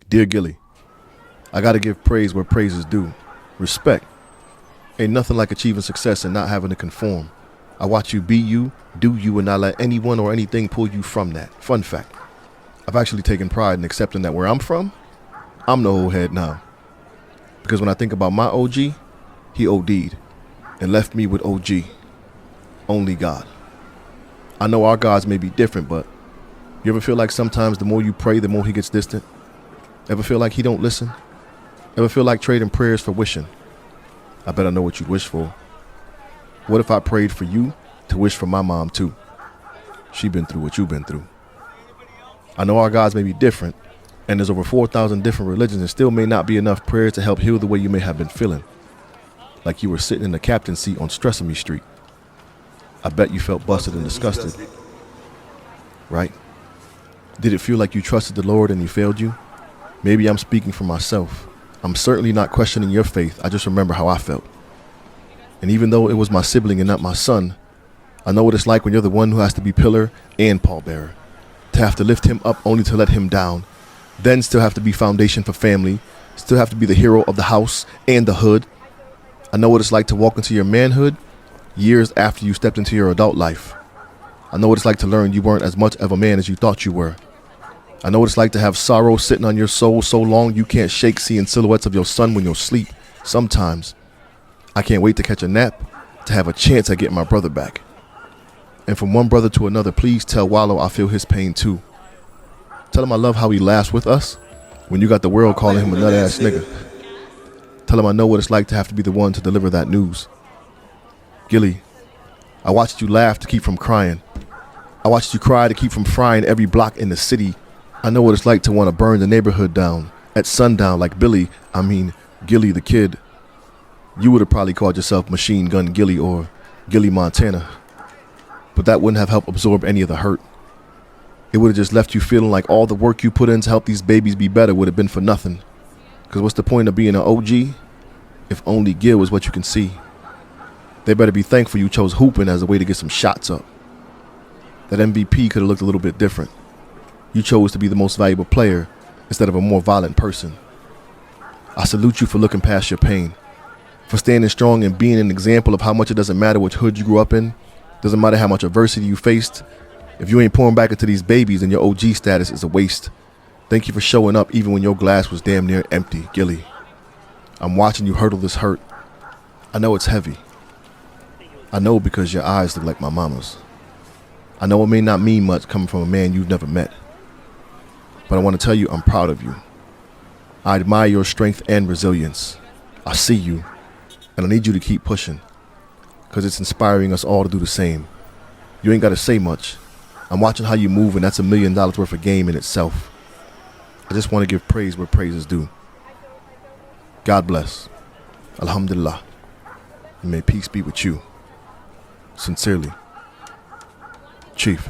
Dear Gillie, I gotta give praise where praise is due. Respect. Ain't nothing like achieving success and not having to conform. I watch you be you, do you, and not let anyone or anything pull you from that. Fun fact, I've actually taken pride in accepting that where I'm from, I'm the old head now. Because when I think about my OG, he OD'd and left me with OG. Only God. I know our gods may be different, but you ever feel like sometimes the more you pray, the more he gets distant? Ever feel like he don't listen? Ever feel like trading prayers for wishing? I bet I know what you'd wish for. What if I prayed for you to wish for my mom too? She been through what you've been through. I know our gods may be different, and there's over 4,000 different religions, and still may not be enough prayers to help heal the way you may have been feeling. Like you were sitting in the captain's seat on Stressamy Street. I bet you felt busted and disgusted. Right? Did it feel like you trusted the Lord and he failed you? Maybe I'm speaking for myself. I'm certainly not questioning your faith. I just remember how I felt. And even though it was my sibling and not my son, I know what it's like when you're the one who has to be pillar and pallbearer. To have to lift him up only to let him down. Then still have to be foundation for family. Still have to be the hero of the house and the hood. I know what it's like to walk into your manhood years after you stepped into your adult life. I know what it's like to learn you weren't as much of a man as you thought you were. I know what it's like to have sorrow sitting on your soul so long you can't shake seeing silhouettes of your son when you're asleep. Sometimes I can't wait to catch a nap to have a chance at getting my brother back. And from one brother to another, please tell Wallow I feel his pain too. Tell him I love how he laughs with us when you got the world calling him a nut-ass nigga. Tell him I know what it's like to have to be the one to deliver that news. Gillie, I watched you laugh to keep from crying. I watched you cry to keep from frying every block in the city. I know what it's like to want to burn the neighborhood down at sundown like Gillie the kid. You would have probably called yourself Machine Gun Gillie or Gillie Montana. But that wouldn't have helped absorb any of the hurt. It would have just left you feeling like all the work you put in to help these babies be better would have been for nothing. Because what's the point of being an OG if only Gil is what you can see? They better be thankful you chose hooping as a way to get some shots up. That MVP could have looked a little bit different. You chose to be the most valuable player instead of a more violent person. I salute you for looking past your pain, for standing strong and being an example of how much it doesn't matter which hood you grew up in, doesn't matter how much adversity you faced. If you ain't pouring back into these babies, then your OG status is a waste. Thank you for showing up even when your glass was damn near empty, Gillie. I'm watching you hurdle this hurt. I know it's heavy. I know because your eyes look like my mama's. I know it may not mean much coming from a man you've never met. But I want to tell you I'm proud of you. I admire your strength and resilience. I see you, and I need you to keep pushing, because it's inspiring us all to do the same. You ain't got to say much. I'm watching how you move, and that's $1 million worth of game in itself. I just want to give praise where praise is due. God bless. Alhamdulillah. And may peace be with you. Sincerely, Chief.